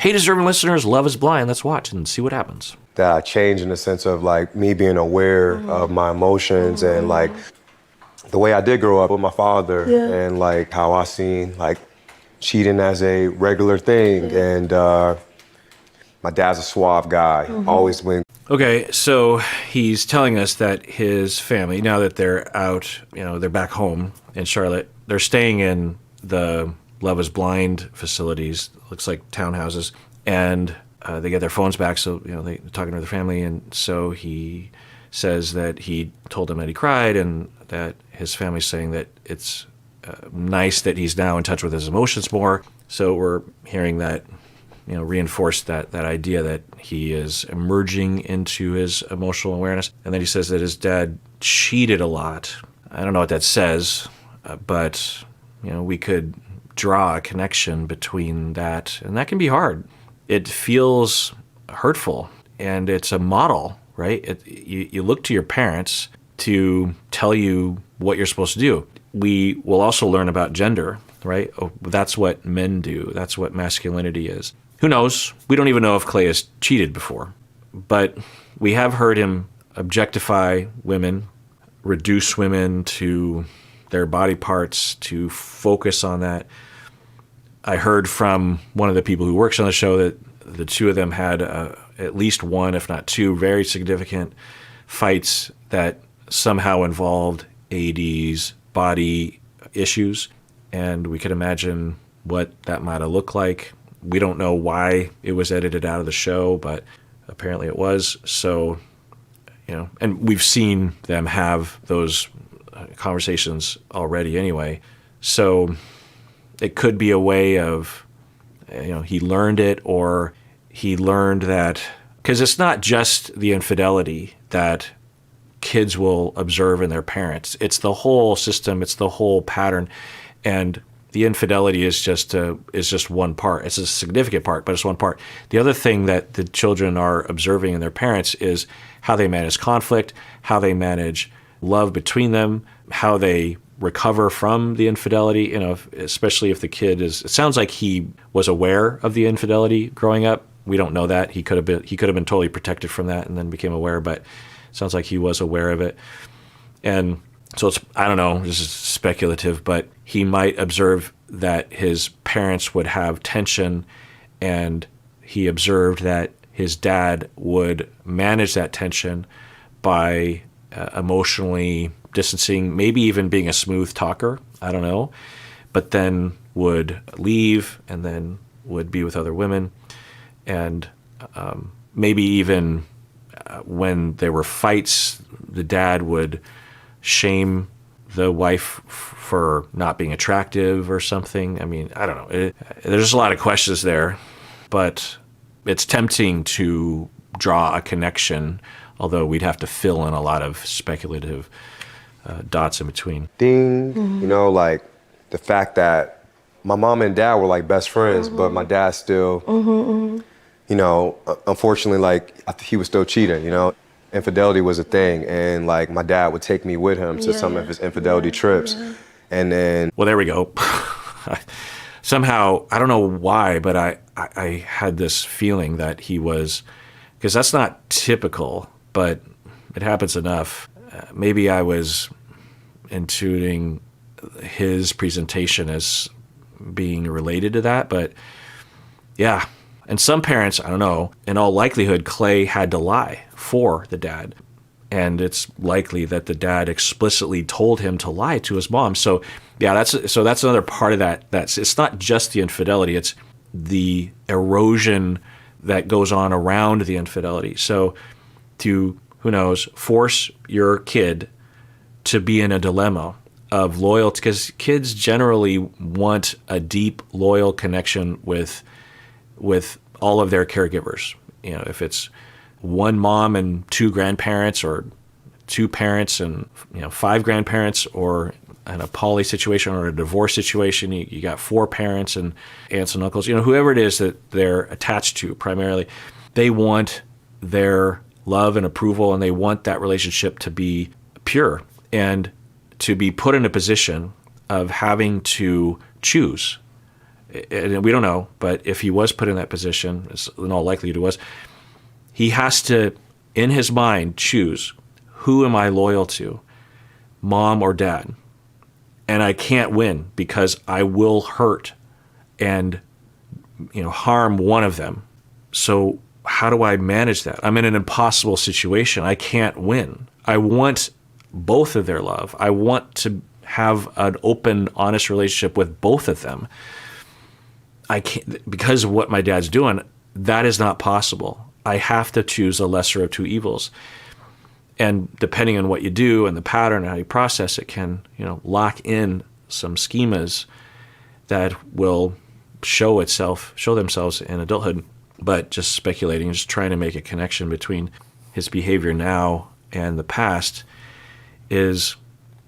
Hey, deserving listeners, Love is Blind. Let's watch and see what happens. That I changed in the sense of like me being aware of my emotions and like the way I did grow up with my father and like how I seen like cheating as a regular thing. And my dad's a suave guy, always win. Okay, so he's telling us that his family, now that they're out, they're back home in Charlotte, they're staying in the Love is Blind facilities, looks like townhouses, and they get their phones back, so, they're talking to their family, and so he says that he told them that he cried and that his family's saying that it's nice that he's now in touch with his emotions more. So we're hearing that, reinforce that idea that he is emerging into his emotional awareness. And then he says that his dad cheated a lot. I don't know what that says, but, we could draw a connection between that, and that can be hard. It feels hurtful, and it's a model, right? You look to your parents to tell you what you're supposed to do. We will also learn about gender, right? Oh, that's what men do. That's what masculinity is. Who knows? We don't even know if Clay has cheated before, but we have heard him objectify women, reduce women to their body parts, to focus on that. I heard from one of the people who works on the show that the two of them had at least one, if not two, very significant fights that somehow involved AD's body issues, and we could imagine what that might have looked like. We don't know why it was edited out of the show, but apparently it was. So, and we've seen them have those conversations already anyway. So it could be a way of, he learned it, or he learned that, because it's not just the infidelity that kids will observe in their parents. It's the whole system. It's the whole pattern. And the infidelity is just one part. It's a significant part, but it's one part. The other thing that the children are observing in their parents is how they manage conflict, how they manage love between them, how they recover from the infidelity, especially if the kid is, it sounds like he was aware of the infidelity growing up. We don't know that. He could have been totally protected from that and then became aware, but it sounds like he was aware of it. And so I don't know, this is speculative, but he might observe that his parents would have tension, and he observed that his dad would manage that tension by emotionally distancing, maybe even being a smooth talker, I don't know, but then would leave and then would be with other women. And maybe even when there were fights, the dad would shame the wife for not being attractive or something. I mean, I don't know. There's a lot of questions there, but it's tempting to draw a connection, although we'd have to fill in a lot of speculative dots in between. Like the fact that my mom and dad were like best friends, but my dad still, unfortunately, like he was still cheating, Infidelity was a thing, and like my dad would take me with him to some of his infidelity trips. And then, well, there we go. Somehow, I don't know why, but I had this feeling that he was, because that's not typical, but it happens enough. Maybe I was intuiting his presentation as being related to that, but yeah. And some parents, I don't know, in all likelihood, Clay had to lie for the dad. And it's likely that the dad explicitly told him to lie to his mom. So yeah, that's another part of that. It's not just the infidelity, it's the erosion that goes on around the infidelity. So to, who knows, force your kid to be in a dilemma of loyalty, because kids generally want a deep, loyal connection with all of their caregivers. If it's one mom and two grandparents, or two parents and 5 grandparents, or in a poly situation or a divorce situation, you got 4 parents and aunts and uncles, whoever it is that they're attached to primarily, they want their love and approval, and they want that relationship to be pure, and to be put in a position of having to choose and we don't know, but if he was put in that position, in all likelihood he was, he has to, in his mind, choose, who am I loyal to, mom or dad? And I can't win because I will hurt and harm one of them. So how do I manage that? I'm in an impossible situation. I can't win. I want both of their love. I want to have an open, honest relationship with both of them. I can't, because of what my dad's doing, that is not possible. I have to choose the lesser of two evils. And depending on what you do and the pattern and how you process it can, lock in some schemas that will show themselves in adulthood. But just speculating, just trying to make a connection between his behavior now and the past is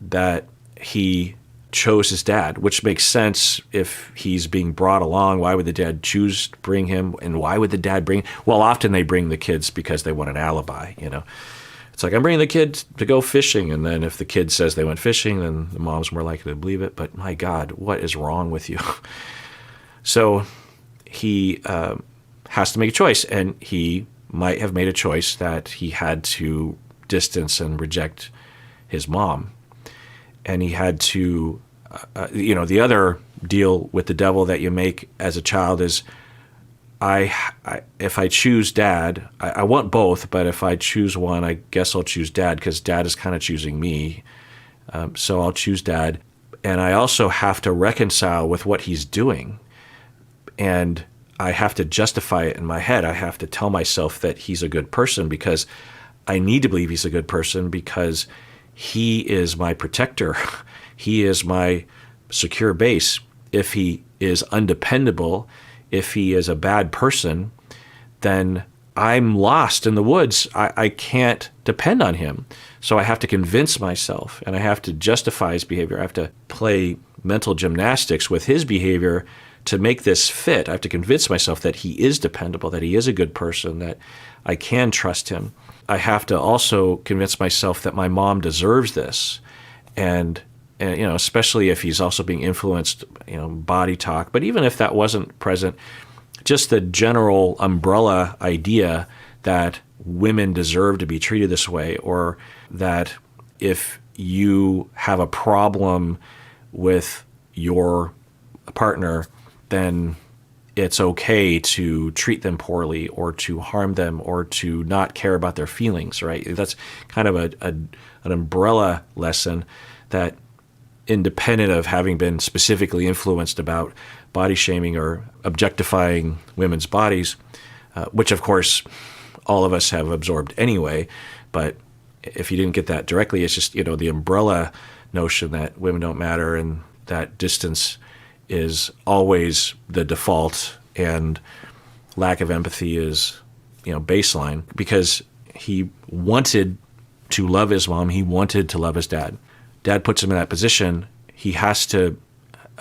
that he chose his dad, which makes sense if he's being brought along. Why would the dad choose to bring him? And why would the dad bring? Well, often they bring the kids because they want an alibi, It's like, I'm bringing the kids to go fishing. And then if the kid says they went fishing, then the mom's more likely to believe it. But my God, what is wrong with you? So he has to make a choice. And he might have made a choice that he had to distance and reject his mom. And he had to, the other deal with the devil that you make as a child is, if I choose dad, I want both, but if I choose one, I guess I'll choose dad because dad is kind of choosing me. So I'll choose dad. And I also have to reconcile with what he's doing. And I have to justify it in my head. I have to tell myself that he's a good person because I need to believe he's a good person because he is my protector. He is my secure base. If he is undependable, if he is a bad person, then I'm lost in the woods. I can't depend on him. So I have to convince myself and I have to justify his behavior. I have to play mental gymnastics with his behavior to make this fit. I have to convince myself that he is dependable, that he is a good person, that I can trust him. I have to also convince myself that my mom deserves this. And especially if he's also being influenced, body talk. But even if that wasn't present, just the general umbrella idea that women deserve to be treated this way, or that if you have a problem with your partner, then it's okay to treat them poorly or to harm them or to not care about their feelings, right? That's kind of an umbrella lesson that, independent of having been specifically influenced about body shaming or objectifying women's bodies, which of course all of us have absorbed anyway, but if you didn't get that directly, it's just, the umbrella notion that women don't matter and that distance is always the default and lack of empathy is, baseline, because he wanted to love his mom. He wanted to love his dad. Dad puts him in that position. He has to,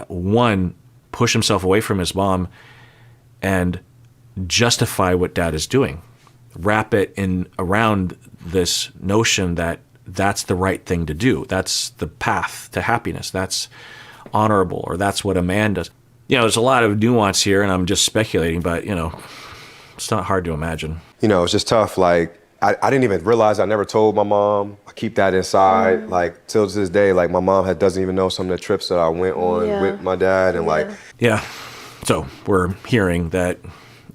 one, push himself away from his mom and justify what dad is doing. Wrap it in around this notion that that's the right thing to do. That's the path to happiness. That's honorable, or that's what a man does. There's a lot of nuance here, and I'm just speculating, but, it's not hard to imagine. It's just tough. Like, I didn't even realize I never told my mom. I keep that inside. Like, till to this day, like, my mom doesn't even know some of the trips that I went on with my dad. And Yeah. So we're hearing that,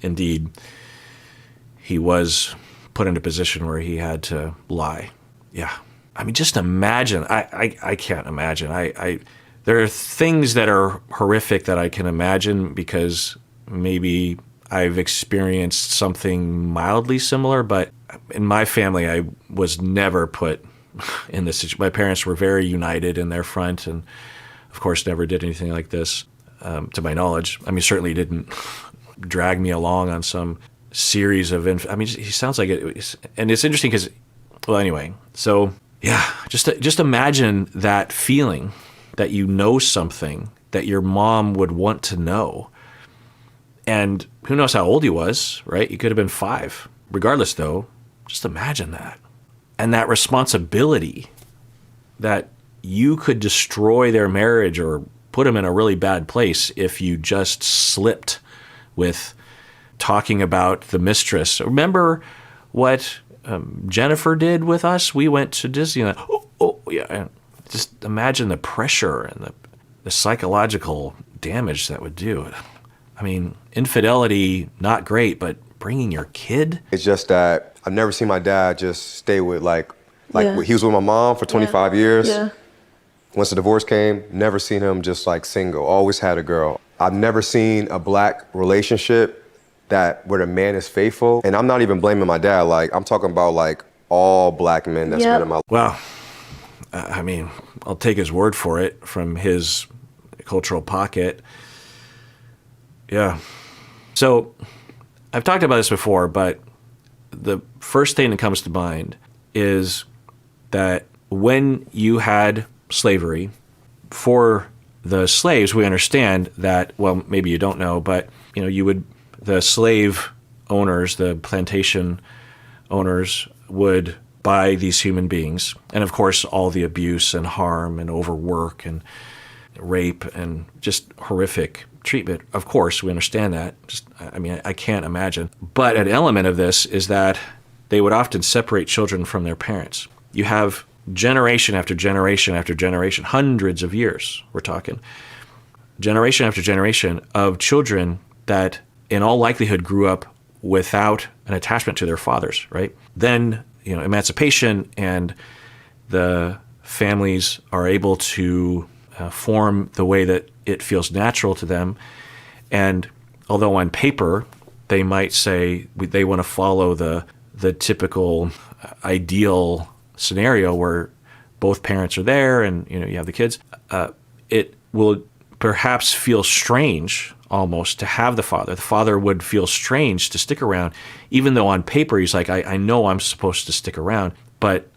indeed, he was put in a position where he had to lie. Yeah. I mean, just imagine. I can't imagine. There are things that are horrific that I can imagine because maybe I've experienced something mildly similar, but in my family, I was never put in this situation. My parents were very united in their front and, of course, never did anything like this, to my knowledge. I mean, certainly didn't drag me along on some series of... he sounds like it. And it's interesting because, well, anyway, so, yeah, just imagine that feeling that you know something that your mom would want to know. And who knows how old he was, right? He could have been 5. Regardless, though, just imagine that. And that responsibility that you could destroy their marriage or put him in a really bad place if you just slipped with talking about the mistress. Remember what Jennifer did with us? We went to Disneyland. Oh, yeah. Just imagine the pressure and the psychological damage that would do. I mean, infidelity, not great, but bringing your kid? It's just that I've never seen my dad just stay with he was with my mom for 25 years. Yeah. Once the divorce came, never seen him just like single, always had a girl. I've never seen a black relationship where the man is faithful. And I'm not even blaming my dad. Like, I'm talking about like all black men that's been in my life. Well, I mean, I'll take his word for it from his cultural pocket. Yeah. So I've talked about this before, but the first thing that comes to mind is that when you had slavery, for the slaves, we understand that, well, maybe you don't know, but the slave owners, the plantation owners would buy these human beings. And of course, all the abuse and harm and overwork and rape and just horrific treatment. Of course, we understand that. I can't imagine. But an element of this is that they would often separate children from their parents. You have generation after generation after generation, hundreds of years, we're talking, generation after generation of children that in all likelihood grew up without an attachment to their fathers, right? Then, emancipation, and the families are able to form the way that it feels natural to them. And although on paper they might say they want to follow the typical ideal scenario where both parents are there and you have the kids, it will perhaps feel strange almost to have the father. The father would feel strange to stick around, even though on paper he's like, I know I'm supposed to stick around, but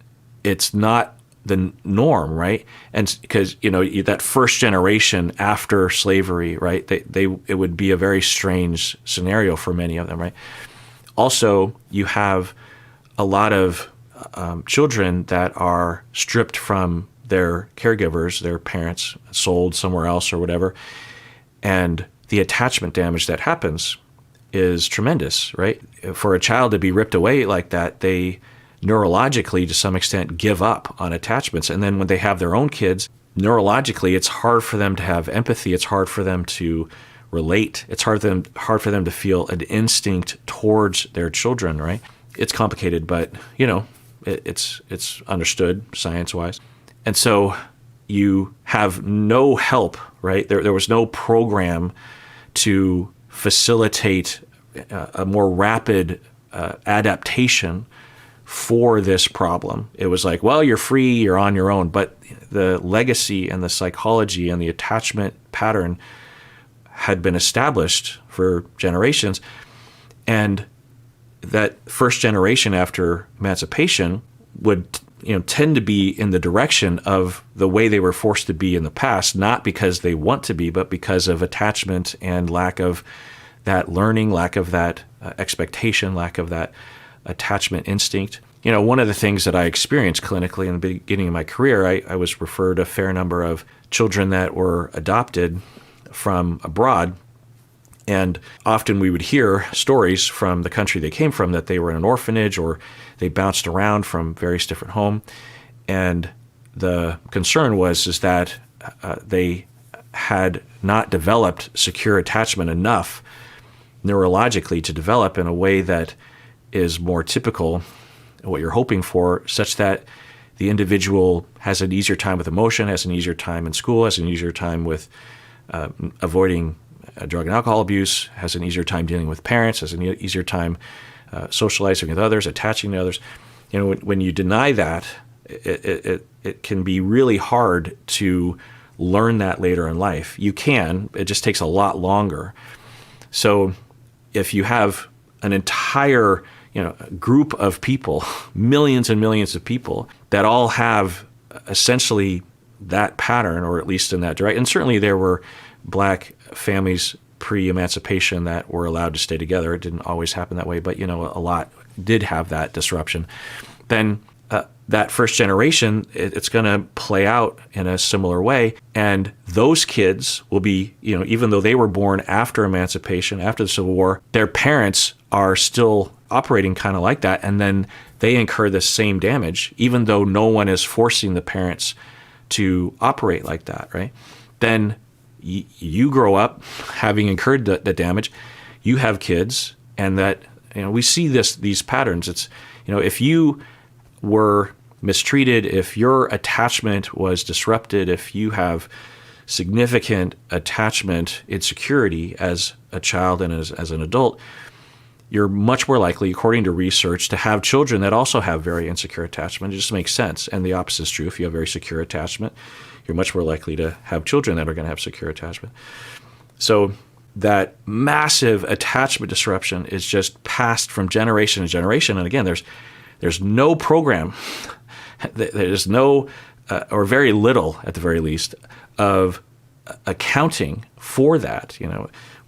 it's not the norm, right? And because that first generation after slavery, right? It would be a very strange scenario for many of them, right? Also, you have a lot of children that are stripped from their caregivers, their parents, sold somewhere else or whatever, and the attachment damage that happens is tremendous, right? For a child to be ripped away like that, they neurologically, to some extent, give up on attachments. And then when they have their own kids, neurologically, it's hard for them to have empathy. It's hard for them to relate. It's hard for them to feel an instinct towards their children, right? It's complicated, but, it's understood science-wise. And so you have no help, right? There was no program to facilitate a more rapid adaptation for this problem. It was like, well, you're free, you're on your own. But the legacy and the psychology and the attachment pattern had been established for generations. And that first generation after emancipation would tend to be in the direction of the way they were forced to be in the past, not because they want to be, but because of attachment and lack of that learning, lack of that expectation, lack of that attachment instinct. One of the things that I experienced clinically in the beginning of my career, I was referred a fair number of children that were adopted from abroad. And often we would hear stories from the country they came from that they were in an orphanage or they bounced around from various different homes. And the concern is that they had not developed secure attachment enough neurologically to develop in a way that is more typical, what you're hoping for, such that the individual has an easier time with emotion, has an easier time in school, has an easier time with avoiding drug and alcohol abuse, has an easier time dealing with parents, has an easier time socializing with others, attaching to others. When you deny that, it can be really hard to learn that later in life. You can, it just takes a lot longer. So if you have an entire group of people, millions and millions of people that all have essentially that pattern, or at least in that direction. And certainly there were black families pre-emancipation that were allowed to stay together. It didn't always happen that way, but a lot did have that disruption. Then that first generation, it's going to play out in a similar way. And those kids will be, even though they were born after emancipation, after the Civil War, their parents are still operating kind of like that. And then they incur the same damage, even though no one is forcing the parents to operate like that, right? Then you grow up having incurred the damage, you have kids, and that, we see these patterns. It's, if you were mistreated, if your attachment was disrupted, if you have significant attachment insecurity as a child and as an adult, you're much more likely, according to research, to have children that also have very insecure attachment. It just makes sense. And the opposite is true. If you have very secure attachment, you're much more likely to have children that are going to have secure attachment. So that massive attachment disruption is just passed from generation to generation. And again, there's no program, there's no, or very little at the very least, of accounting for that,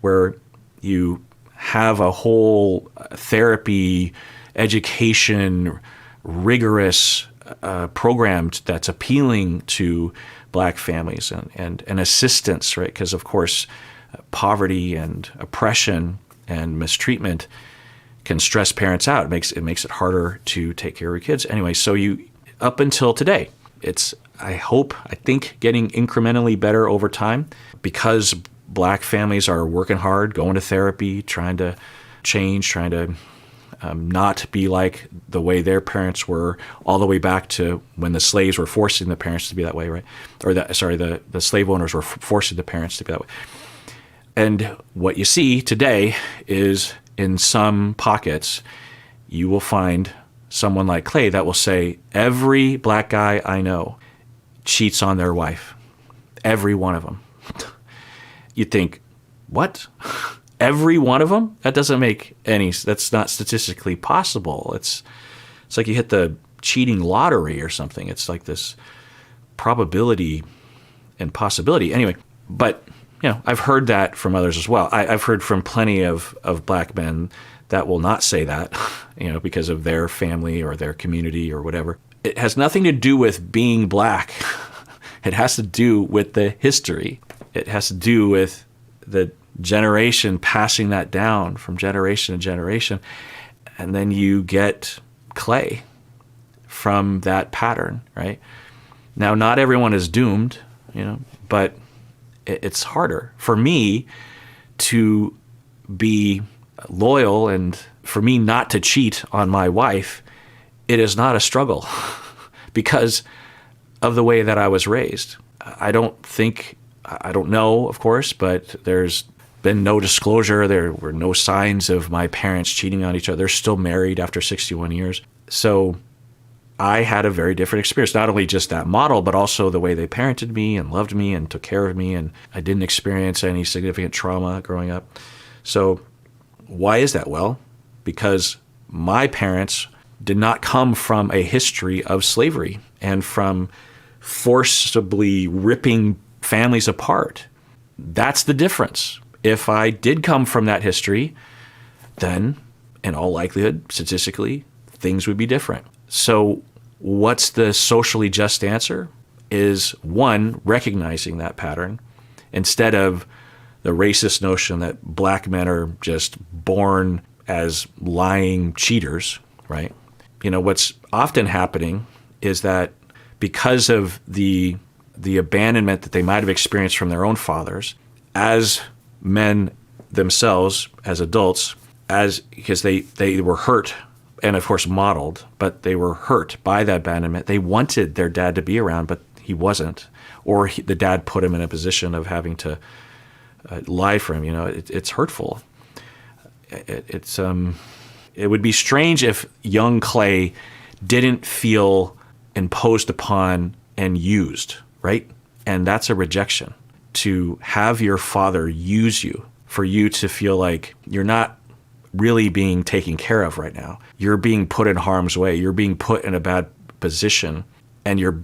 where you have a whole therapy, education, rigorous program that's appealing to Black families and assistance, right? Because, of course, poverty and oppression and mistreatment can stress parents out. It makes it harder to take care of your kids. Anyway, so up until today, it's, I think, getting incrementally better over time because Black families are working hard, going to therapy, trying to change, trying to not be like the way their parents were, all the way back to when the slaves were forcing the parents to be that way, right? Or the slave owners were forcing the parents to be that way. And what you see today is, in some pockets, you will find someone like Clay that will say, every Black guy I know cheats on their wife. Every one of them. You think, what? Every one of them? That doesn't make that's not statistically possible. It's like you hit the cheating lottery or something. It's like this probability and possibility. Anyway, but I've heard that from others as well. I've heard from plenty of Black men that will not say that, because of their family or their community or whatever. It has nothing to do with being Black. It has to do with the history. It has to do with the generation passing that down from generation to generation. And then you get Clay from that pattern, right? Now, not everyone is doomed, but it's harder for me to be loyal and for me not to cheat on my wife. It is not a struggle because of the way that I was raised. I don't know, of course, but there's been no disclosure. There were no signs of my parents cheating on each other. They're still married after 61 years. So I had a very different experience, not only just that model, but also the way they parented me and loved me and took care of me. And I didn't experience any significant trauma growing up. So why is that? Well, because my parents did not come from a history of slavery and from forcibly ripping families apart. That's the difference. If I did come from that history, then in all likelihood, statistically, things would be different. So what's the socially just answer? Is one, recognizing that pattern instead of the racist notion that Black men are just born as lying cheaters, right? What's often happening is that because of the abandonment that they might have experienced from their own fathers, as men themselves, as adults, because they were hurt and of course modeled, but they were hurt by that abandonment. They wanted their dad to be around, but he wasn't, or the dad put him in a position of having to lie for him. It's hurtful. It would be strange if young Clay didn't feel imposed upon and used, right? And that's a rejection. To have your father use you, for you to feel like you're not really being taken care of right now. You're being put in harm's way. You're being put in a bad position, and your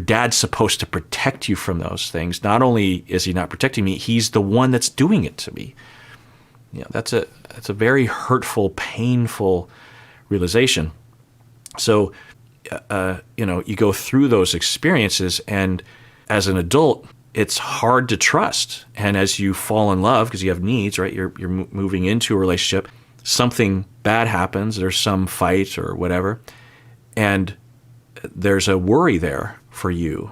dad's supposed to protect you from those things. Not only is he not protecting me, he's the one that's doing it to me. That's a very hurtful, painful realization. So you go through those experiences, and as an adult, it's hard to trust. And as you fall in love, because you have needs, right? You're moving into a relationship. Something bad happens. There's some fight or whatever, and there's a worry there for you.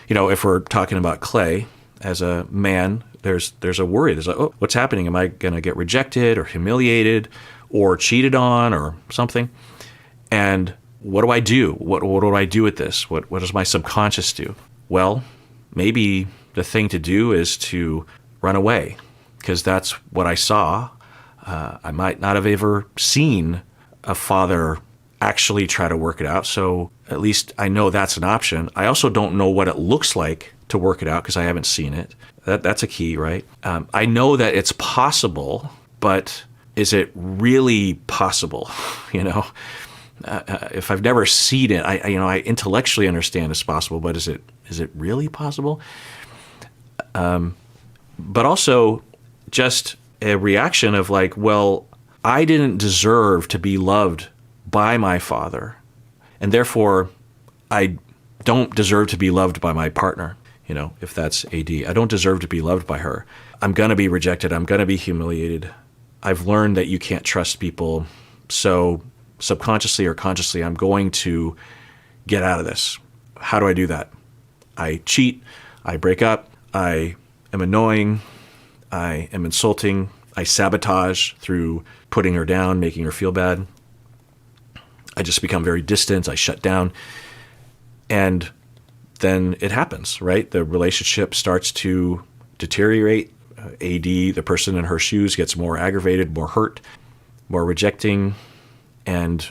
If we're talking about Clay as a man, there's a worry. There's like, oh, what's happening? Am I going to get rejected or humiliated or cheated on or something? And what do I do? What do I do with this? What does my subconscious do? Well, maybe the thing to do is to run away, because that's what I saw. I might not have ever seen a father actually try to work it out, so at least I know that's an option. I also don't know what it looks like to work it out because I haven't seen it. That's a key, right? I know that it's possible, but is it really possible? If I've never seen it, I intellectually understand it's possible, but is it really possible? But also just a reaction of like, well, I didn't deserve to be loved by my father, and therefore I don't deserve to be loved by my partner. If that's AD, I don't deserve to be loved by her. I'm going to be rejected. I'm going to be humiliated. I've learned that you can't trust people. So subconsciously or consciously, I'm going to get out of this. How do I do that? I cheat. I break up. I am annoying. I am insulting. I sabotage through putting her down, making her feel bad. I just become very distant. I shut down. And then it happens, right? The relationship starts to deteriorate. AD, the person in her shoes, gets more aggravated, more hurt, more rejecting, and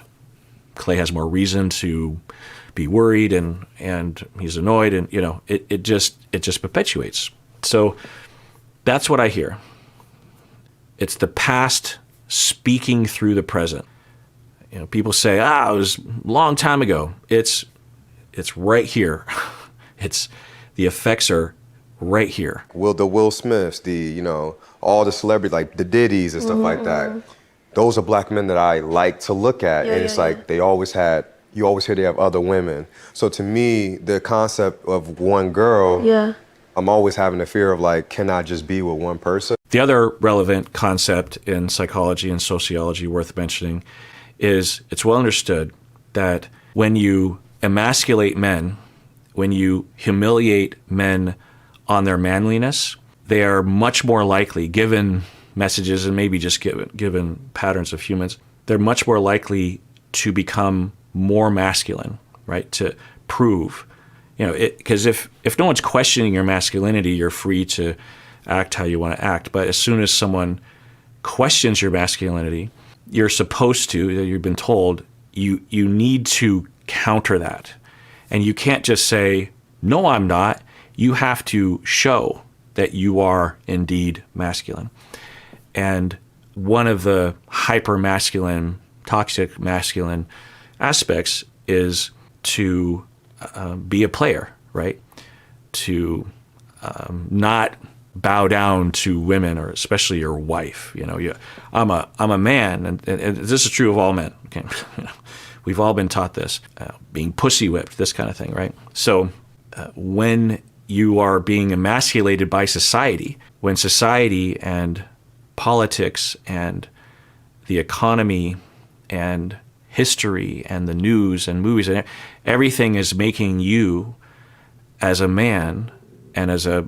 Clay has more reason to be worried, and he's annoyed, and it just perpetuates. So that's what I hear. It's the past speaking through the present. People say, it was a long time ago. It's right here. The effects are right here. The Will Smiths, all the celebrities, like the Diddy's and stuff like that. Those are black men that I like to look at, and it's like you always hear they have other women. So to me, the concept of one girl, I'm always having the fear of like, can I just be with one person? The other relevant concept in psychology and sociology worth mentioning is it's well understood that when you emasculate men, when you humiliate men on their manliness, they are much more likely, given messages and maybe just given patterns of humans, they're much more likely to become more masculine, right? To prove, because if no one's questioning your masculinity, you're free to act how you want to act. But as soon as someone questions your masculinity, you're supposed to, you've been told, you need to counter that. And you can't just say, no, I'm not. You have to show that you are indeed masculine. And one of the hyper-masculine, toxic masculine aspects is to be a player, right? To not bow down to women, or especially your wife. I'm a man, and this is true of all men. Okay? We've all been taught this, being pussy whipped, this kind of thing, right? So when you are being emasculated by society, when society and politics and the economy and history and the news and movies and everything is making you, as a man and as a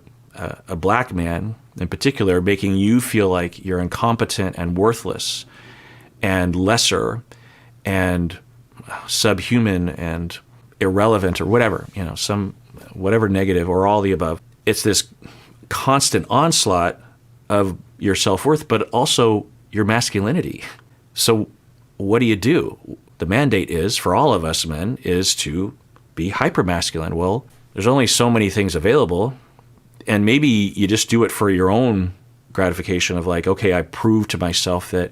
black man in particular, making you feel like you're incompetent and worthless and lesser and subhuman and irrelevant, or whatever, whatever negative, or all the above. It's this constant onslaught of your self-worth, but also your masculinity. So what do? The mandate is, for all of us men, is to be hypermasculine. Well, there's only so many things available, and maybe you just do it for your own gratification of like, okay, I proved to myself that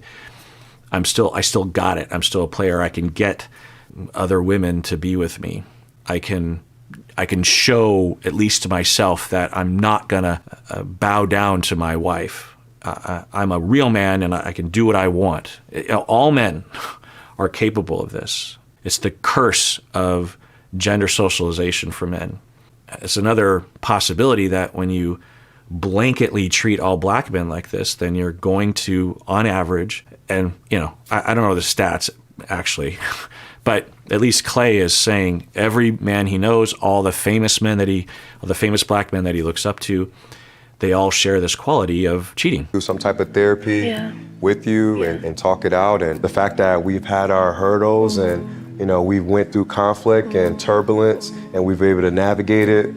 I still got it. I'm still a player. I can get other women to be with me. I can show, at least to myself, that I'm not gonna bow down to my wife. I'm a real man, and I can do what I want. All men are capable of this. It's the curse of gender socialization for men. It's another possibility that when you blanketly treat all black men like this, then you're going to, on average, and I don't know the stats actually, but at least Clay is saying every man he knows, all the famous black men that he looks up to, they all share this quality of cheating. Do some type of therapy with you and talk it out. And the fact that we've had our hurdles and we went through conflict and turbulence and we've been able to navigate it.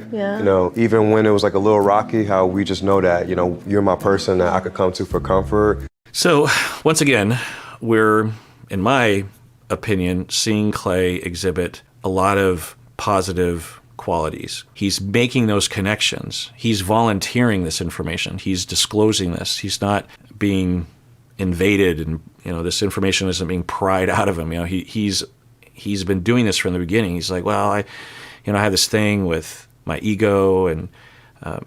Even when it was like a little rocky, how we just know that, you're my person that I could come to for comfort. So once again, we're, in my opinion, seeing Clay exhibit a lot of positive qualities. He's making those connections. He's volunteering this information. He's disclosing this. He's not being invaded, and this information isn't being pried out of him. He's been doing this from the beginning. He's like, well, I had this thing with my ego, and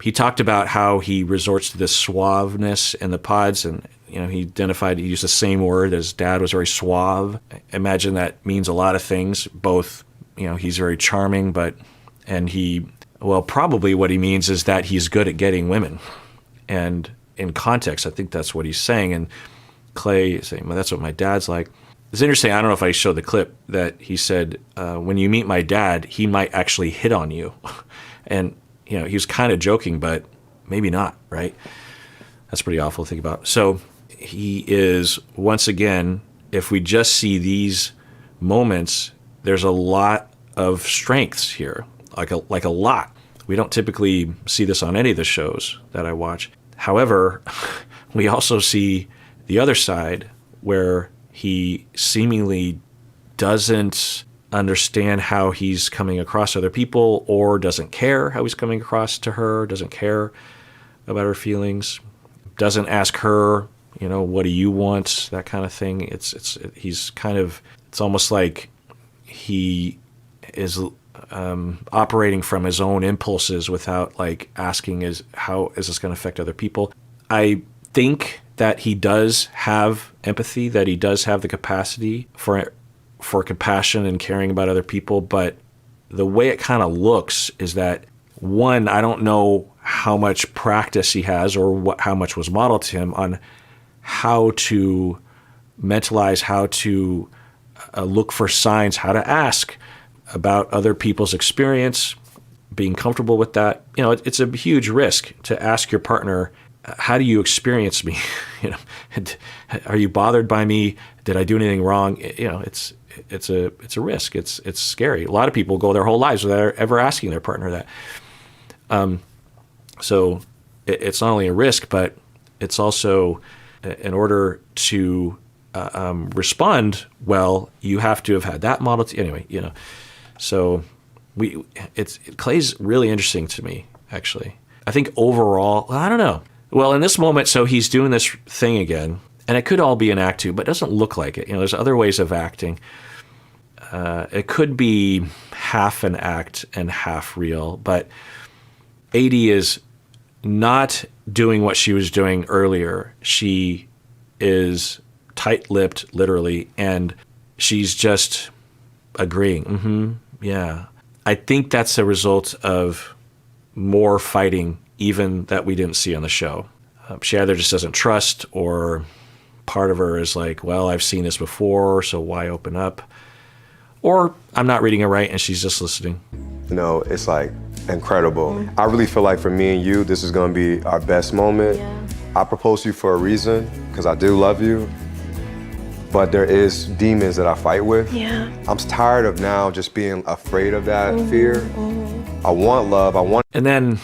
he talked about how he resorts to this suaveness in the pods, and he used the same word as Dad was very suave. I imagine that means a lot of things. Both, he's very charming, probably what he means is that he's good at getting women. And in context, I think that's what he's saying. And Clay is saying, well, that's what my dad's like. It's interesting, I don't know if I showed the clip, that he said, when you meet my dad, he might actually hit on you. And, he was kind of joking, but maybe not, right? That's pretty awful to think about. So he is, once again, if we just see these moments, there's a lot of strengths here, like a lot. We don't typically see this on any of the shows that I watch. However, we also see the other side where he seemingly doesn't understand how he's coming across to other people, or doesn't care how he's coming across to her, doesn't care about her feelings, doesn't ask her, what do you want, that kind of thing. He's almost like he is operating from his own impulses without asking, how is this going to affect other people? I think that he does have empathy, that he does have the capacity for compassion and caring about other people, but the way it kind of looks is that, one, I don't know how much practice he has or how much was modeled to him on how to mentalize, how to look for signs, how to ask about other people's experience, being comfortable with that. It's a huge risk to ask your partner, how do you experience me? Are you bothered by me? Did I do anything wrong? It's a risk. It's scary. A lot of people go their whole lives without ever asking their partner that. So it's not only a risk, but it's also, in order to respond well, you have to have had that model. So Clay's really interesting to me, actually. I think overall, I don't know. Well, in this moment, so he's doing this thing again, and it could all be an act too, but it doesn't look like it. There's other ways of acting. It could be half an act and half real, but AD is not doing what she was doing earlier. She is tight-lipped, literally, and she's just agreeing. Yeah. I think that's a result of more fighting, even that we didn't see on the show. She either just doesn't trust, or part of her is like, well, I've seen this before, so why open up? Or I'm not reading it right, and she's just listening. It's incredible. I really feel like for me and you, this is gonna be our best moment. Yeah. I proposed to you for a reason, because I do love you, but there is demons that I fight with. Yeah. I'm tired of now just being afraid of that fear. I want love, And then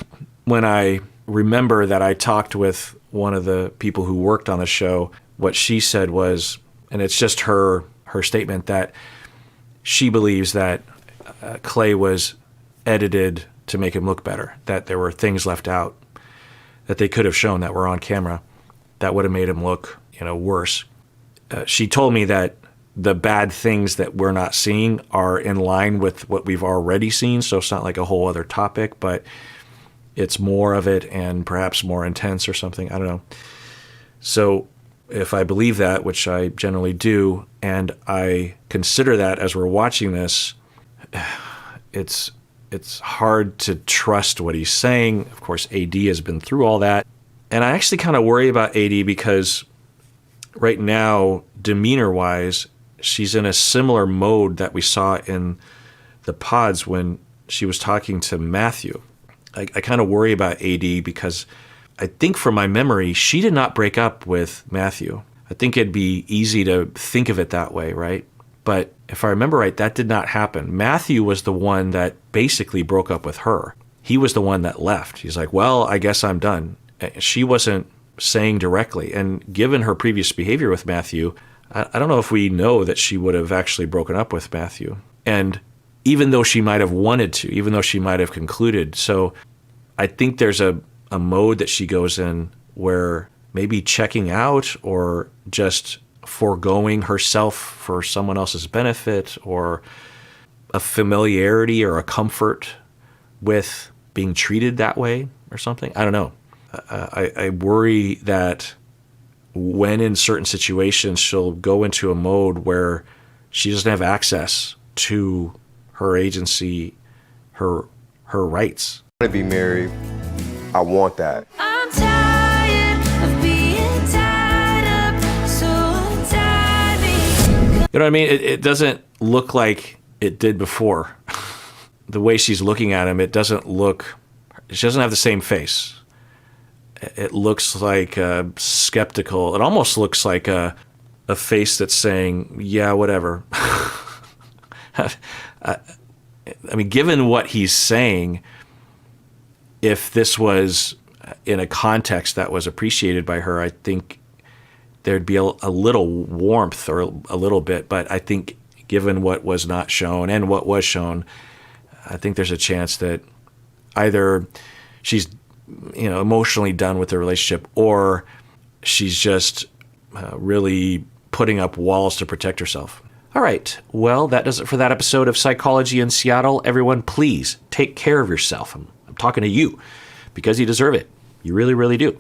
when I remember that I talked with one of the people who worked on the show, what she said was, and it's just her statement, that she believes that Clay was edited to make him look better, that there were things left out that they could have shown that were on camera that would have made him look, worse. She told me that the bad things that we're not seeing are in line with what we've already seen, so it's not like a whole other topic, but it's more of it and perhaps more intense or something. I don't know. So if I believe that, which I generally do, and I consider that as we're watching this, it's hard to trust what he's saying. Of course, AD has been through all that. And I actually kind of worry about AD because right now, demeanor-wise, she's in a similar mode that we saw in the pods when she was talking to Matthew. I kind of worry about AD because I think from my memory, she did not break up with Matthew. I think it'd be easy to think of it that way, right? But if I remember right, that did not happen. Matthew was the one that basically broke up with her. He was the one that left. He's like, well, I guess I'm done. She wasn't saying directly. And given her previous behavior with Matthew, I don't know if we know that she would have actually broken up with Matthew. And even though she might have wanted to, even though she might have concluded. So I think there's a mode that she goes in where maybe checking out or just foregoing herself for someone else's benefit or a familiarity or a comfort with being treated that way or something. I don't know. I worry that when in certain situations she'll go into a mode where she doesn't have access to her agency, her rights. I want to be married. I want that. I'm tired of being tied up, so untie me. You know what I mean? It doesn't look like it did before. The way she's looking at him, she doesn't have the same face. It looks like skeptical. It almost looks like a face that's saying, yeah, whatever. I mean, given what he's saying, if this was in a context that was appreciated by her, I think there'd be a little warmth or a little bit. But I think given what was not shown and what was shown, I think there's a chance that either she's emotionally done with the relationship or she's just really putting up walls to protect herself. All right. Well, that does it for that episode of Psychology in Seattle. Everyone, please take care of yourself. I'm talking to you because you deserve it. You really, really do.